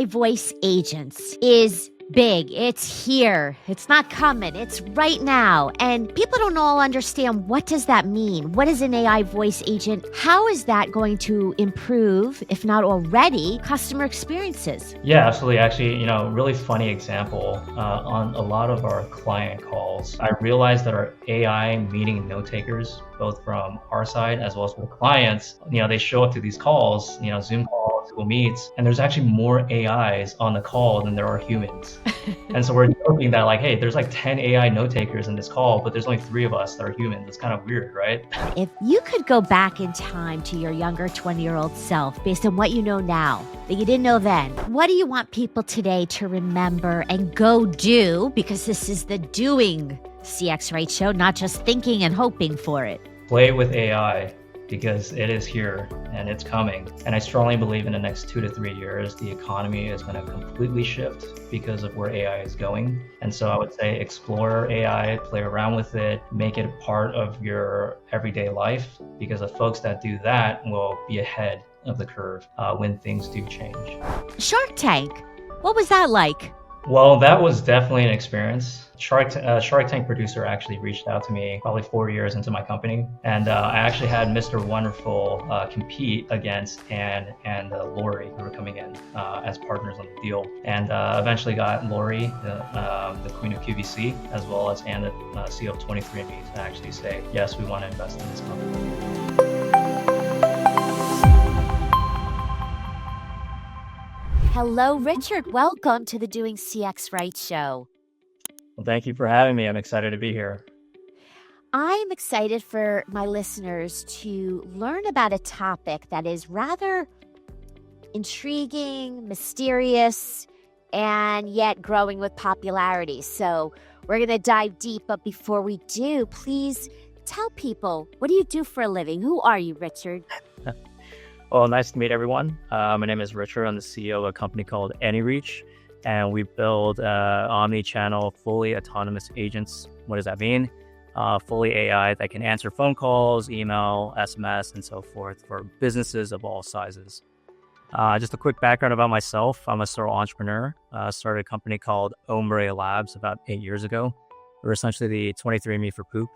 AI voice agents is big. It's here. It's not coming. It's right now. And people don't all understand, what does that mean? What is an AI voice agent? How is that going to improve, if not already, customer experiences? Yeah, absolutely. Actually, really funny example. On a lot of our client calls, I realized that our AI meeting note takers, both from our side as well as for the clients, they show up to these calls, Zoom calls, Google Meets, and there's actually more AIs on the call than there are humans. And so we're joking that hey, there's 10 AI note takers in this call, but there's only 3 of us that are humans. It's kind of weird, right? If you could go back in time to your younger 20-year-old self based on what you know now that you didn't know then, what do you want people today to remember and go do? Because this is the DoingCXRight show, not just thinking and hoping for it. Play with AI, because it is here and it's coming. And I strongly believe in the next 2 to 3 years, the economy is going to completely shift because of where AI is going. And so I would say explore AI, play around with it, make it a part of your everyday life, because the folks that do that will be ahead of the curve when things do change. Shark Tank, what was that like? Well, that was definitely an experience. Shark Tank producer actually reached out to me probably 4 years into my company, and I actually had Mr. Wonderful compete against Anne and Lori, who were coming in as partners on the deal, and eventually got Lori, the queen of QVC, as well as Anne, the CEO of 23andMe, to actually say, yes, we want to invest in this company. Hello, Richard. Welcome to the DoingCXRight show. Well, thank you for having me. I'm excited to be here. I'm excited for my listeners to learn about a topic that is rather intriguing, mysterious, and yet growing with popularity. So we're going to dive deep. But before we do, please tell people, what do you do for a living? Who are you, Richard? Well, nice to meet everyone. My name is Richard. I'm the CEO of a company called Anyreach, and we build omni-channel, fully autonomous agents. What does that mean? Fully AI that can answer phone calls, email, SMS, and so forth for businesses of all sizes. Just a quick background about myself. I'm a serial entrepreneur. Started a company called Ombre Labs about 8 years ago. We're essentially the 23andMe for poop.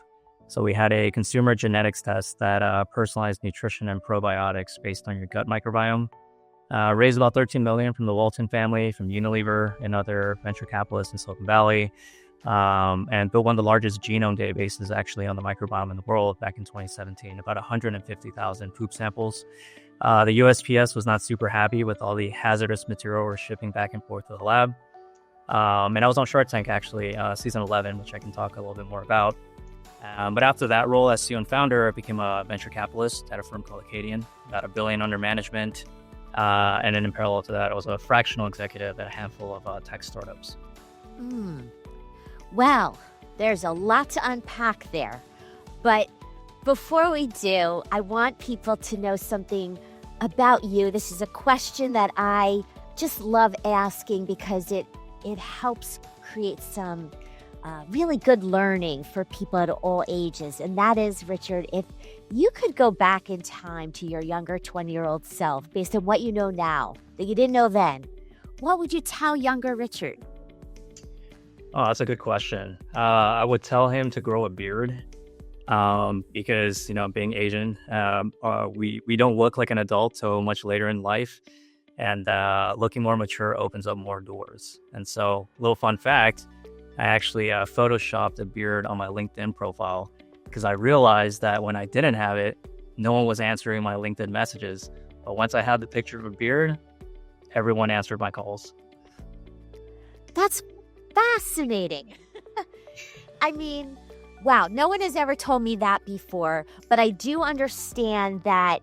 So we had a consumer genetics test that personalized nutrition and probiotics based on your gut microbiome. Raised about $13 million from the Walton family, from Unilever and other venture capitalists in Silicon Valley, and built one of the largest genome databases actually on the microbiome in the world back in 2017, about 150,000 poop samples. The USPS was not super happy with all the hazardous material we're shipping back and forth to the lab. And I was on Shark Tank actually, season 11, which I can talk a little bit more about. But after that role as CEO and founder, I became a venture capitalist at a firm called Acadian, about $1 billion under management. And then in parallel to that, I was a fractional executive at a handful of tech startups. Well, there's a lot to unpack there. But before we do, I want people to know something about you. This is a question that I just love asking because it helps create some really good learning for people at all ages. And that is, Richard, if you could go back in time to your younger 20-year-old self based on what you know now that you didn't know then, what would you tell younger Richard? Oh, that's a good question. I would tell him to grow a beard because, being Asian, we don't look like an adult so much later in life. And looking more mature opens up more doors. And so, little fun fact, I actually photoshopped a beard on my LinkedIn profile because I realized that when I didn't have it, no one was answering my LinkedIn messages. But once I had the picture of a beard, everyone answered my calls. That's fascinating. I mean, wow, no one has ever told me that before, but I do understand that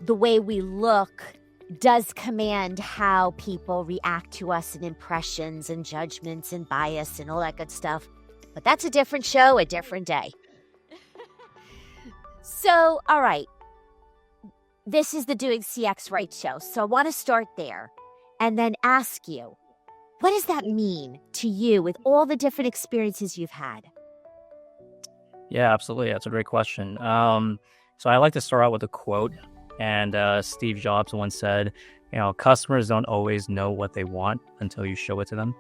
the way we look does command how people react to us and impressions and judgments and bias and all that good stuff. But that's a different show, a different day. So, all right. This is the DoingCXRight show. So I want to start there and then ask you, what does that mean to you with all the different experiences you've had? Yeah, absolutely. That's a great question. So I like to start out with a quote. And Steve Jobs once said, Customers don't always know what they want until you show it to them.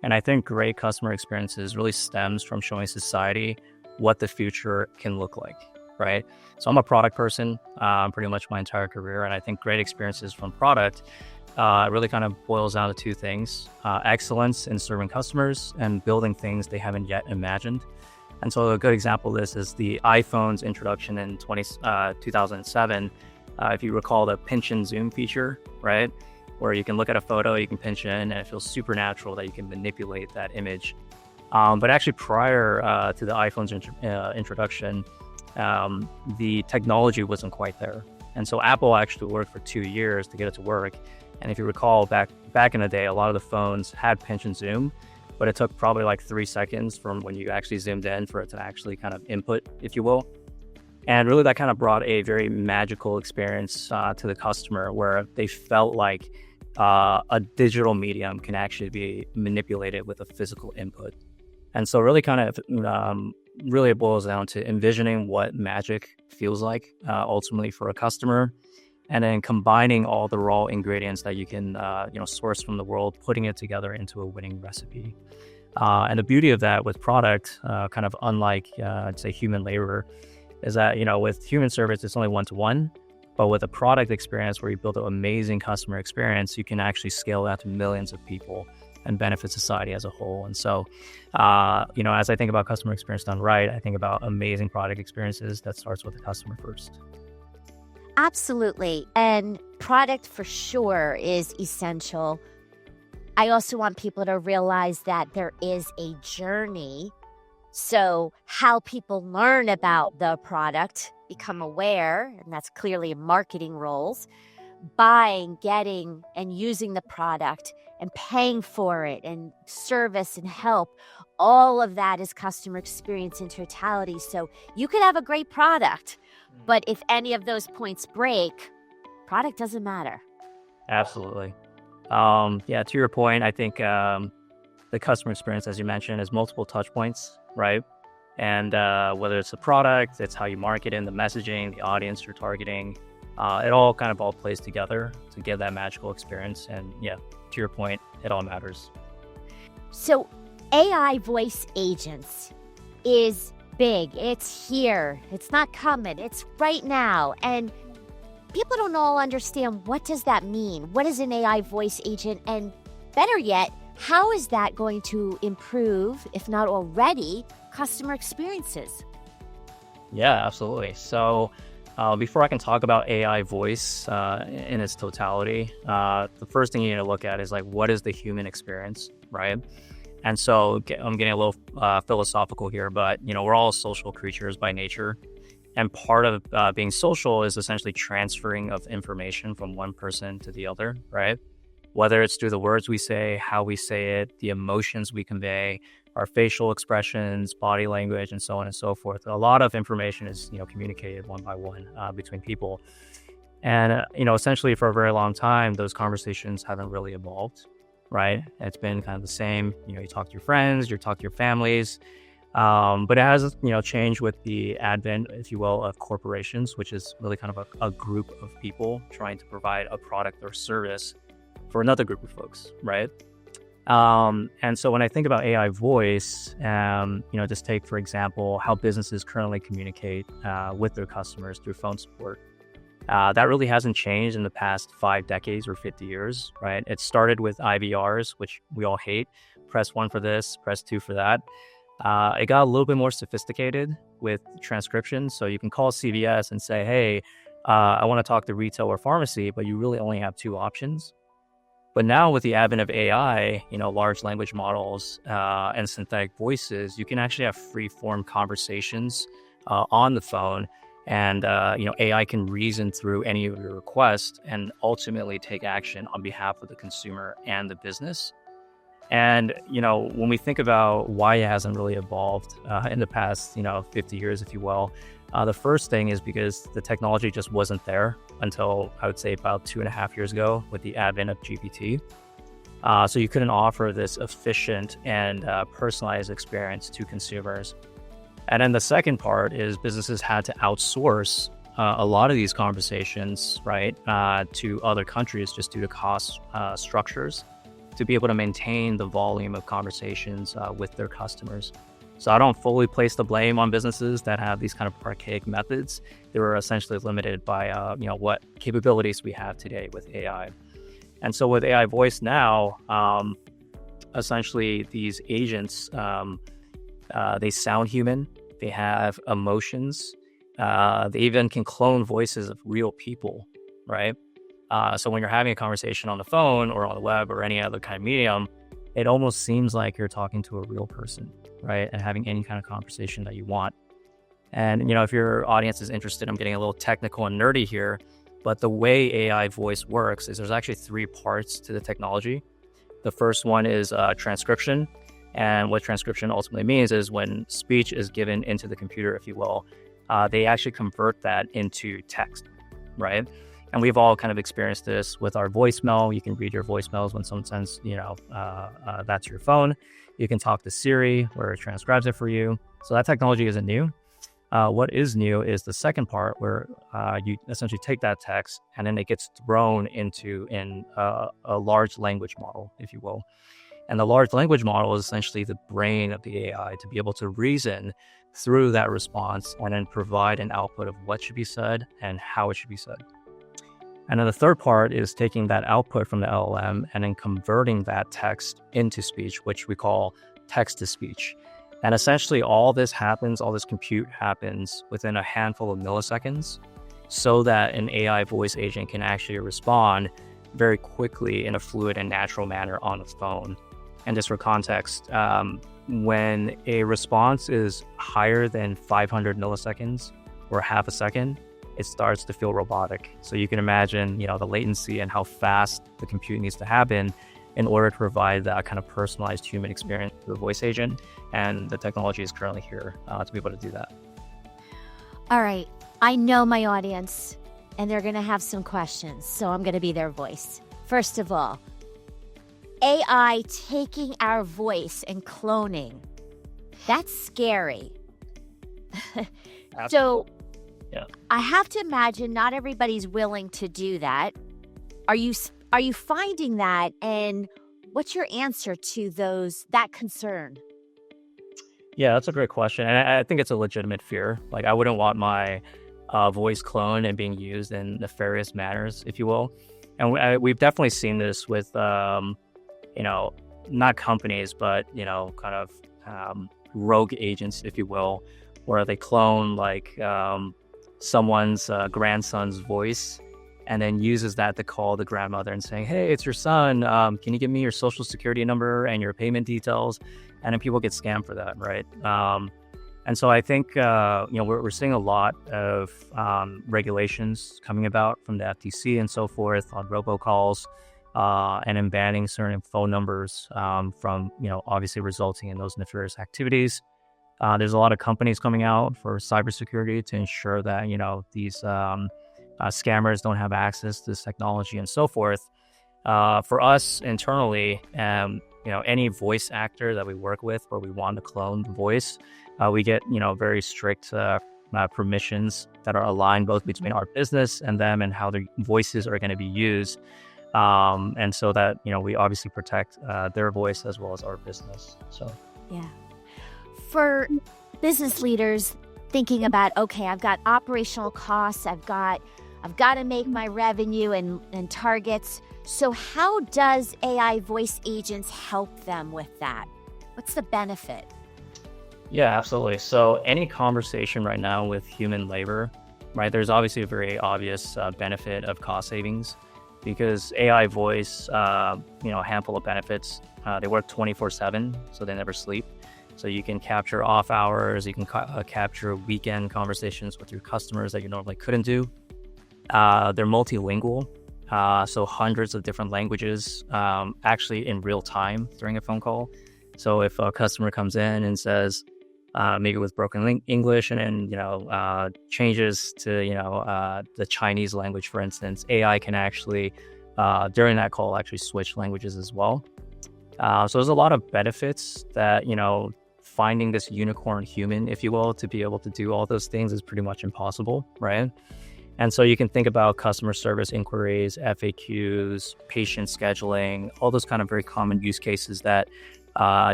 And I think great customer experiences really stems from showing society what the future can look like, right? So I'm a product person pretty much my entire career. And I think great experiences from product really kind of boils down to two things: excellence in serving customers and building things they haven't yet imagined. And so a good example of this is the iPhone's introduction in 2007. If you recall the pinch and zoom feature, right? Where you can look at a photo, you can pinch in, and it feels supernatural that you can manipulate that image. But actually prior to the iPhone's introduction, the technology wasn't quite there. And so Apple actually worked for 2 years to get it to work. And if you recall, back in the day, a lot of the phones had pinch and zoom, but it took probably like 3 seconds from when you actually zoomed in for it to actually kind of input, if you will. And really that kind of brought a very magical experience to the customer, where they felt like a digital medium can actually be manipulated with a physical input. And so really kind of really it boils down to envisioning what magic feels like ultimately for a customer, and then combining all the raw ingredients that you can source from the world, putting it together into a winning recipe. And the beauty of that with product, kind of unlike I'd say human labor, is that with human service it's only one-to-one, but with a product experience where you build an amazing customer experience, you can actually scale that to millions of people and benefit society as a whole. And so, as I think about customer experience done right, I think about amazing product experiences that starts with the customer first. Absolutely. And product for sure is essential. I also want people to realize that there is a journey. So how people learn about the product, become aware, and that's clearly marketing roles, buying, getting, and using the product and paying for it, and service and help. All of that is customer experience in totality. So you could have a great product, but if any of those points break, product doesn't matter. Absolutely. To your point, I think the customer experience, as you mentioned, is multiple touch points, right? And whether it's the product, it's how you market in the messaging, the audience you're targeting, it all kind of all plays together to give that magical experience. And to your point, it all matters. So AI voice agents is big. It's here. It's not coming. It's right now. And people don't all understand, what does that mean? What is an AI voice agent? And better yet, how is that going to improve, if not already, customer experiences? Yeah, absolutely. So before I can talk about AI voice in its totality, the first thing you need to look at is like, what is the human experience, right? And so I'm getting a little philosophical here, but we're all social creatures by nature. And part of being social is essentially transferring of information from one person to the other, right? Whether it's through the words we say, how we say it, the emotions we convey, our facial expressions, body language, and so on and so forth. A lot of information is, communicated one by one between people. And, essentially for a very long time, those conversations haven't really evolved, right? It's been kind of the same. You talk to your friends, you talk to your families. But it has, changed with the advent, if you will, of corporations, which is really kind of a group of people trying to provide a product or service for another group of folks, right? And so when I think about AI voice, just take, for example, how businesses currently communicate with their customers through phone support. That really hasn't changed in the past 5 decades or 50 years, right? It started with IVRs, which we all hate. Press 1 for this, press 2 for that. It got a little bit more sophisticated with transcription. So you can call CVS and say, hey, I want to talk to retail or pharmacy, but you really only have 2 options. But now with the advent of AI, large language models and synthetic voices, you can actually have free-form conversations on the phone. And, AI can reason through any of your requests and ultimately take action on behalf of the consumer and the business. And, when we think about why it hasn't really evolved in the past, 50 years, if you will, the first thing is because the technology just wasn't there until I would say about 2.5 years ago with the advent of GPT. So you couldn't offer this efficient and personalized experience to consumers. And then the second part is businesses had to outsource a lot of these conversations, right, to other countries just due to cost structures to be able to maintain the volume of conversations with their customers. So I don't fully place the blame on businesses that have these kind of archaic methods. They were essentially limited by what capabilities we have today with AI. And so with AI voice now, essentially these agents, they sound human, they have emotions, they even can clone voices of real people, right? So when you're having a conversation on the phone or on the web or any other kind of medium, it almost seems like you're talking to a real person, right? And having any kind of conversation that you want. And, if your audience is interested, I'm getting a little technical and nerdy here, but the way AI voice works is there's actually 3 parts to the technology. The first one is transcription. And what transcription ultimately means is when speech is given into the computer, if you will, they actually convert that into text, right? And we've all kind of experienced this with our voicemail. You can read your voicemails when someone sends, that's your phone. You can talk to Siri where it transcribes it for you. So that technology isn't new. What is new is the second part where you essentially take that text and then it gets thrown into a large language model, if you will. And the large language model is essentially the brain of the AI to be able to reason through that response and then provide an output of what should be said and how it should be said. And then the third part is taking that output from the LLM and then converting that text into speech, which we call text-to-speech. And essentially all this compute happens within a handful of milliseconds so that an AI voice agent can actually respond very quickly in a fluid and natural manner on the phone. And just for context, when a response is higher than 500 milliseconds or half a second, it starts to feel robotic. So you can imagine, the latency and how fast the compute needs to happen in order to provide that kind of personalized human experience to the voice agent. And the technology is currently here to be able to do that. All right. I know my audience, and they're going to have some questions, so I'm going to be their voice. First of all, AI taking our voice and cloning, that's scary. So yeah. I have to imagine not everybody's willing to do that. Are you finding that, and what's your answer to that concern? Yeah, that's a great question. And I think it's a legitimate fear. Like, I wouldn't want my voice cloned and being used in nefarious manners, if you will. And we've definitely seen this with, not companies, but, kind of rogue agents, if you will, where they clone someone's grandson's voice and then uses that to call the grandmother and saying, hey, it's your son. Can you give me your social security number and your payment details? And then people get scammed for that, right? And so I think, we're seeing a lot of regulations coming about from the FTC and so forth on robocalls and in banning certain phone numbers from, obviously resulting in those nefarious activities. There's a lot of companies coming out for cybersecurity to ensure that, these scammers don't have access to this technology and so forth. For us internally, any voice actor that we work with where we want to clone the voice, we get, very strict permissions that are aligned both between our business and them and how their voices are going to be used. And so that, we obviously protect their voice as well as our business. So, yeah. For business leaders thinking about, okay, I've got operational costs, I've got to make my revenue and targets. So how does AI voice agents help them with that? What's the benefit? Yeah, absolutely. So any conversation right now with human labor, right, there's obviously a very obvious benefit of cost savings because AI voice, a handful of benefits. They work 24/7, so they never sleep. So you can capture off hours, you can capture weekend conversations with your customers that you normally couldn't do. They're multilingual, so hundreds of different languages actually in real time during a phone call. So if a customer comes in and says, maybe with broken English and then, changes to, the Chinese language, for instance, AI can actually, during that call, actually switch languages as well. So there's a lot of benefits that, finding this unicorn human, if you will, to be able to do all those things is pretty much impossible, right? And so you can think about customer service inquiries, FAQs, patient scheduling, all those kind of very common use cases that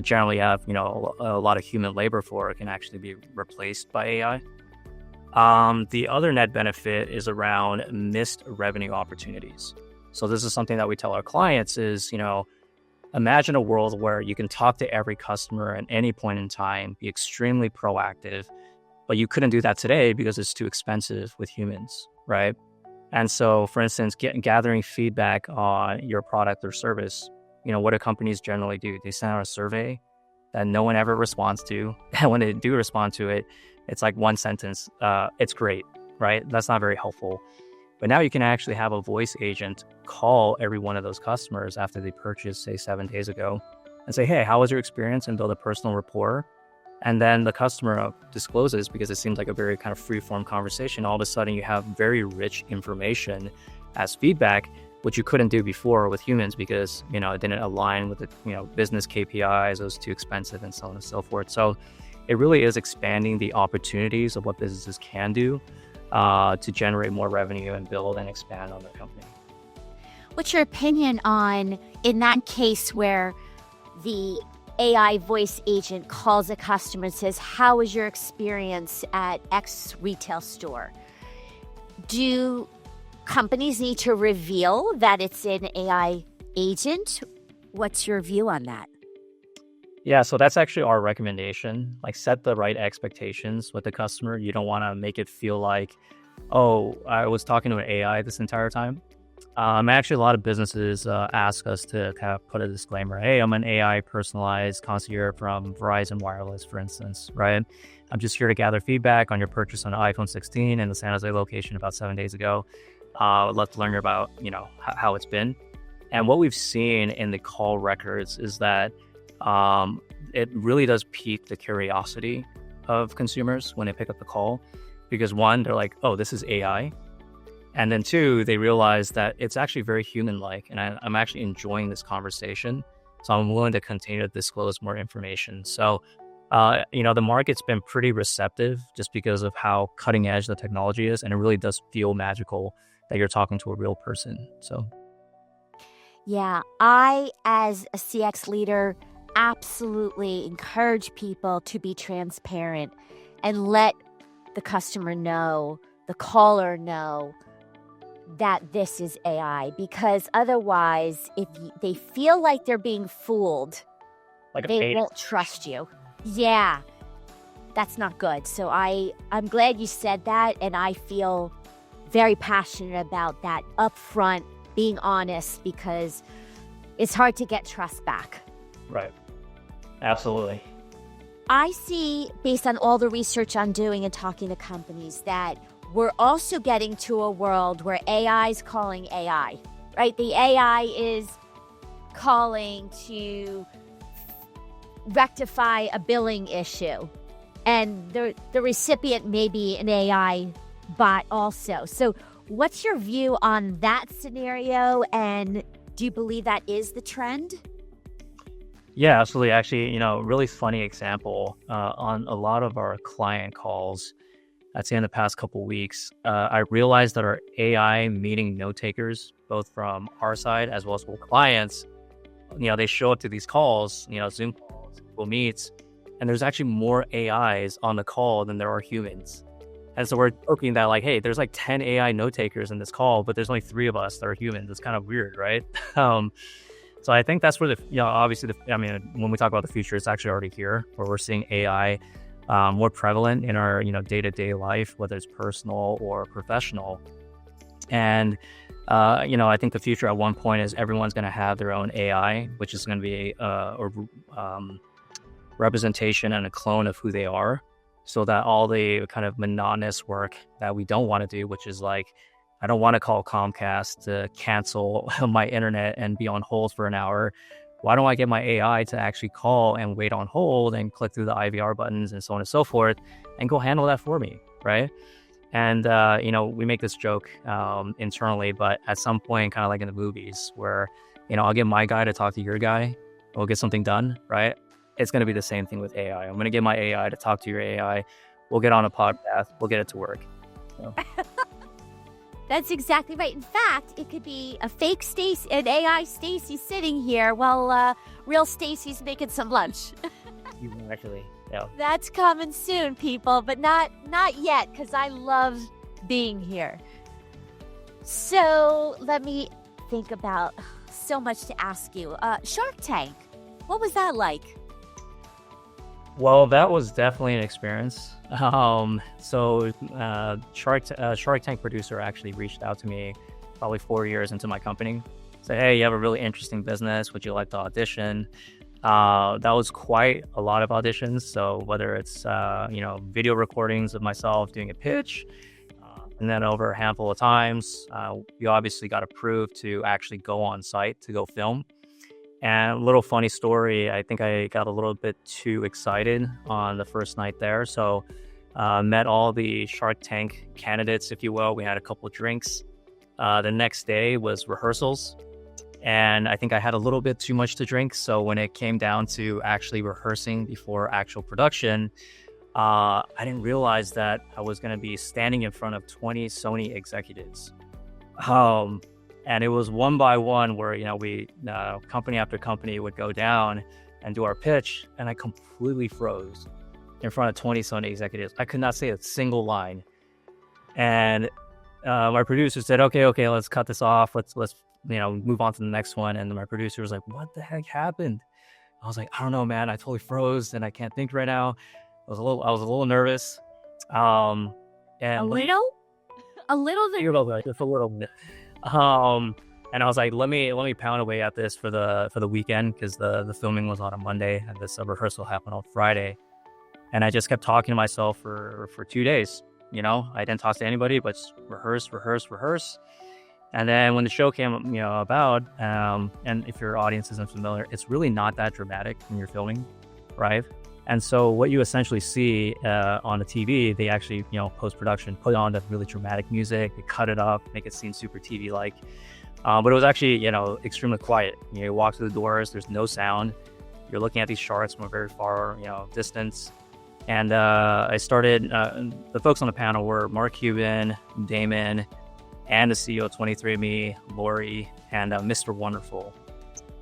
generally have, a lot of human labor for can actually be replaced by AI. The other net benefit is around missed revenue opportunities. So this is something that we tell our clients is, imagine a world where you can talk to every customer at any point in time, be extremely proactive, but you couldn't do that today because it's too expensive with humans, right? And so, for instance, gathering feedback on your product or service, what do companies generally do? They send out a survey that no one ever responds to. And when they do respond to it, it's like one sentence, it's great, right? That's not very helpful. But now you can actually have a voice agent call every one of those customers after they purchased, say, 7 days ago and say, hey, how was your experience? And build a personal rapport. And then the customer discloses, because it seems like a very kind of free-form conversation. All of a sudden, you have very rich information as feedback, which you couldn't do before with humans because, it didn't align with the, business KPIs. It was too expensive and so on and so forth. So it really is expanding the opportunities of what businesses can do to generate more revenue and build and expand on their company. What's your opinion on, in that case where the AI voice agent calls a customer and says, how was your experience at X retail store? Do companies need to reveal that it's an AI agent? What's your view on that? Yeah, so that's actually our recommendation. Like, set the right expectations with the customer. You don't want to make it feel like, oh, I was talking to an AI this entire time. Actually, a lot of businesses ask us to kind of put a disclaimer. Hey, I'm an AI personalized concierge from Verizon Wireless, for instance, right? I'm just here to gather feedback on your purchase on an iPhone 16 in the San Jose location about 7 days ago. I'd love to learn about, how it's been. And what we've seen in the call records is that it really does pique the curiosity of consumers when they pick up the call, because one, they're like, oh, this is AI. And then two, they realize that it's actually very human-like, and I'm actually enjoying this conversation. So I'm willing to continue to disclose more information. So, the market's been pretty receptive just because of how cutting edge the technology is. And it really does feel magical that you're talking to a real person. So, yeah, I, as a CX leader, absolutely encourage people to be transparent and let the customer know, the caller know, that this is AI, because otherwise, if they feel like they're being fooled, they won't trust you. Yeah, that's not good. So I'm glad you said that, and I feel very passionate about that upfront, being honest, because it's hard to get trust back. Right. Absolutely. I see, based on all the research I'm doing and talking to companies, that we're also getting to a world where AI is calling AI, right? The AI is calling to rectify a billing issue, and the recipient may be an AI bot also. So what's your view on that scenario, and do you believe that is the trend? Yeah, absolutely. Actually, really funny example on a lot of our client calls, I'd say in the past couple of weeks, I realized that our AI meeting note takers, both from our side as well as with clients, they show up to these calls, Zoom calls, Google Meets, and there's actually more AIs on the call than there are humans. And so we're joking that like, hey, there's like 10 AI note takers in this call, but there's only 3 of us that are humans. It's kind of weird, right? So I think that's where obviously, when we talk about the future, it's actually already here, where we're seeing AI more prevalent in our, day-to-day life, whether it's personal or professional. And, I think the future at one point is everyone's going to have their own AI, which is going to be a representation and a clone of who they are, so that all the kind of monotonous work that we don't want to do, which is like, I don't want to call Comcast to cancel my internet and be on hold for an hour. Why don't I get my AI to actually call and wait on hold and click through the IVR buttons and so on and so forth and go handle that for me, right? And, we make this joke internally, but at some point, kind of like in the movies where, I'll get my guy to talk to your guy, we'll get something done, right? It's going to be the same thing with AI. I'm going to get my AI to talk to your AI. We'll get on a podcast. We'll get it to work. So. That's exactly right. In fact, it could be a fake Stacy, an AI Stacy sitting here while real Stacy's making some lunch. You can actually, yeah. That's coming soon, people, but not yet, because I love being here. So let me think about so much to ask you. Shark Tank, what was that like? Well, that was definitely an experience. Shark Tank producer actually reached out to me probably 4 years into my company. Said, hey, you have a really interesting business. Would you like to audition? That was quite a lot of auditions. So whether it's, video recordings of myself doing a pitch, and then over a handful of times, we obviously got approved to actually go on site to go film. And a little funny story, I think I got a little bit too excited on the first night there. So met all the Shark Tank candidates, if you will. We had a couple of drinks. The next day was rehearsals. And I think I had a little bit too much to drink. So when it came down to actually rehearsing before actual production, I didn't realize that I was going to be standing in front of 20 Sony executives. And it was one by one where, we, company after company would go down and do our pitch. And I completely froze in front of 20 Sony executives. I could not say a single line. And my producer said, okay, let's cut this off. Let's move on to the next one. And my producer was like, what the heck happened? I was like, I don't know, man. I totally froze and I can't think right now. I was a little nervous. And a little just a little bit. And I was like, let me pound away at this for the weekend, because the filming was on a Monday and this rehearsal happened on Friday. And I just kept talking to myself for 2 days. I didn't talk to anybody, but just rehearse. And then when the show came, about, and if your audience isn't familiar, it's really not that dramatic when you're filming, right? And so what you essentially see on the TV, they actually, post-production, put on the really dramatic music, they cut it up, make it seem super TV-like. But it was actually, extremely quiet. You walk through the doors, there's no sound. You're looking at these sharks from a very far, distance. And I started, the folks on the panel were Mark Cuban, Damon, and the CEO of 23andMe, Lori, and Mr. Wonderful.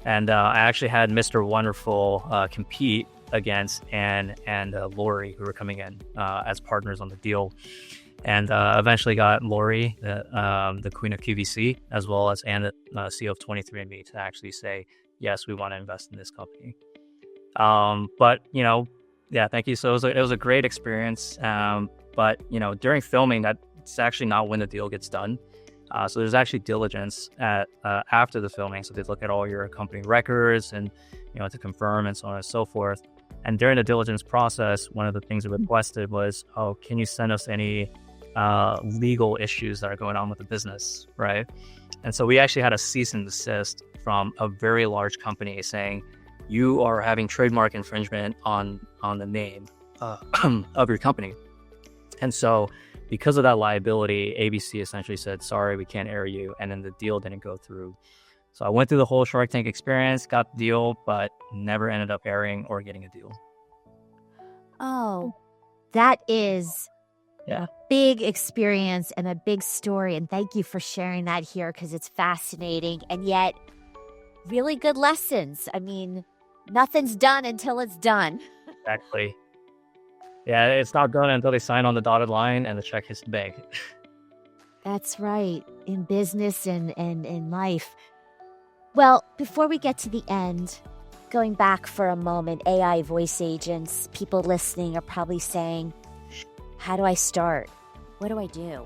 And I actually had Mr. Wonderful compete against Anne and Lori, who were coming in as partners on the deal. And eventually got Lori, the queen of QVC, as well as Anne, the CEO of 23andMe, to actually say, yes, we want to invest in this company. But, yeah, thank you. So it was a great experience. But, during filming, that's actually not when the deal gets done. So there's actually diligence after the filming. So they look at all your company records and, to confirm and so on and so forth. And during the diligence process, one of the things they requested was, can you send us any legal issues that are going on with the business, right? And so we actually had a cease and desist from a very large company saying, you are having trademark infringement on the name of your company. And so because of that liability, ABC essentially said, sorry, we can't air you. And then the deal didn't go through. So I went through the whole Shark Tank experience, got the deal, but never ended up airing or getting a deal. Oh, that is a big experience and a big story. And thank you for sharing that here, because it's fascinating and yet really good lessons. I mean, nothing's done until it's done. Exactly. Yeah, it's not done until they sign on the dotted line and the check hits the bank. That's right. In business and in life. Well, before we get to the end, going back for a moment, AI voice agents, people listening are probably saying, how do I start? What do I do?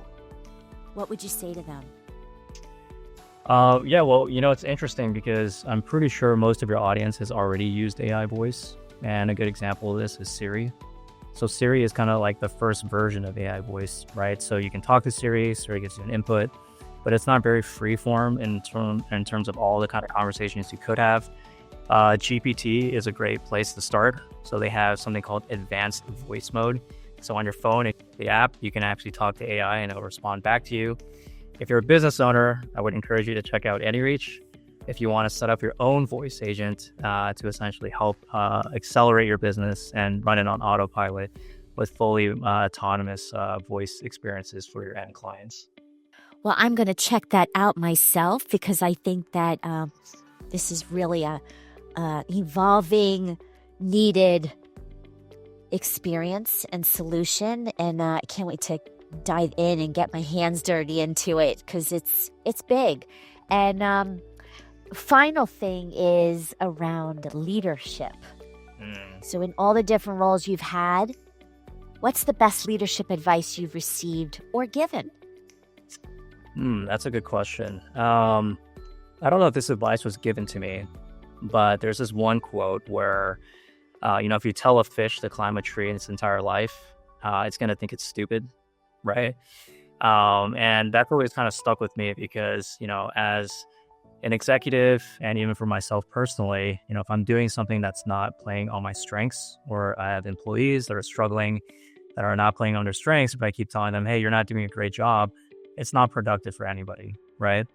What would you say to them? Yeah, well, it's interesting because I'm pretty sure most of your audience has already used AI voice. And a good example of this is Siri. So Siri is kind of like the first version of AI voice, right? So you can talk to Siri, Siri gives you an input, but it's not very freeform in terms of all the kind of conversations you could have. GPT is a great place to start. So they have something called advanced voice mode. So on your phone, the app, you can actually talk to AI and it'll respond back to you. If you're a business owner, I would encourage you to check out Anyreach. If you want to set up your own voice agent to essentially help accelerate your business and run it on autopilot with fully autonomous voice experiences for your end clients. Well, I'm going to check that out myself because I think that this is really a evolving, needed experience and solution. And I can't wait to dive in and get my hands dirty into it because it's big. And final thing is around leadership. So in all the different roles you've had, what's the best leadership advice you've received or given? That's a good question. I don't know if this advice was given to me, but there's this one quote where, if you tell a fish to climb a tree in its entire life, it's going to think it's stupid, right? And that's always kind of stuck with me because, as an executive and even for myself personally, if I'm doing something that's not playing on my strengths, or I have employees that are struggling, that are not playing on their strengths, but I keep telling them, hey, you're not doing a great job, it's not productive for anybody, right?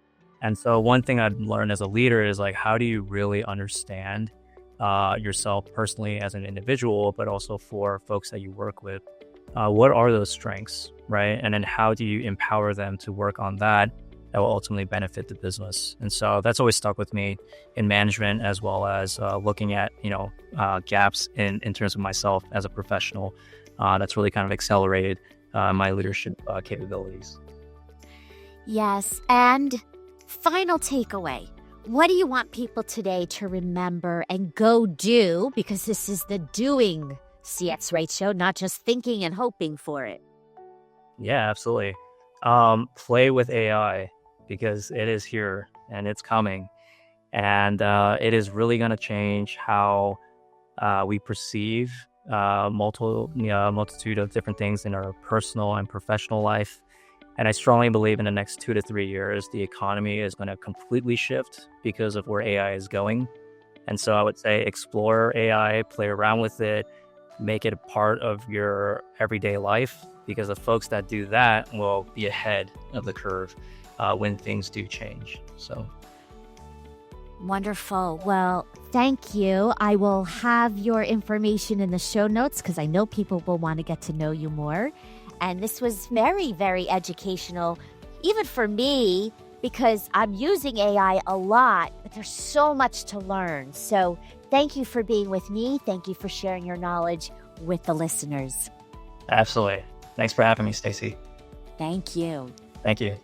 And so one thing I've learned as a leader is like, how do you really understand yourself personally as an individual, but also for folks that you work with? What are those strengths, right? And then how do you empower them to work on that will ultimately benefit the business? And so that's always stuck with me in management, as well as looking at, gaps in terms of myself as a professional. That's really kind of accelerated my leadership capabilities. Yes. And final takeaway. What do you want people today to remember and go do? Because this is the DoingCXRight show, not just thinking and hoping for it. Yeah, absolutely. Play with AI because it is here and it's coming. And it is really going to change how we perceive multitude of different things in our personal and professional life. And I strongly believe in the next 2 to 3 years, the economy is going to completely shift because of where AI is going. And so I would say explore AI, play around with it, make it a part of your everyday life, because the folks that do that will be ahead of the curve when things do change. So. Wonderful. Well, thank you. I will have your information in the show notes because I know people will want to get to know you more. And this was very, very educational, even for me, because I'm using AI a lot, but there's so much to learn. So thank you for being with me. Thank you for sharing your knowledge with the listeners. Absolutely. Thanks for having me, Stacy. Thank you. Thank you.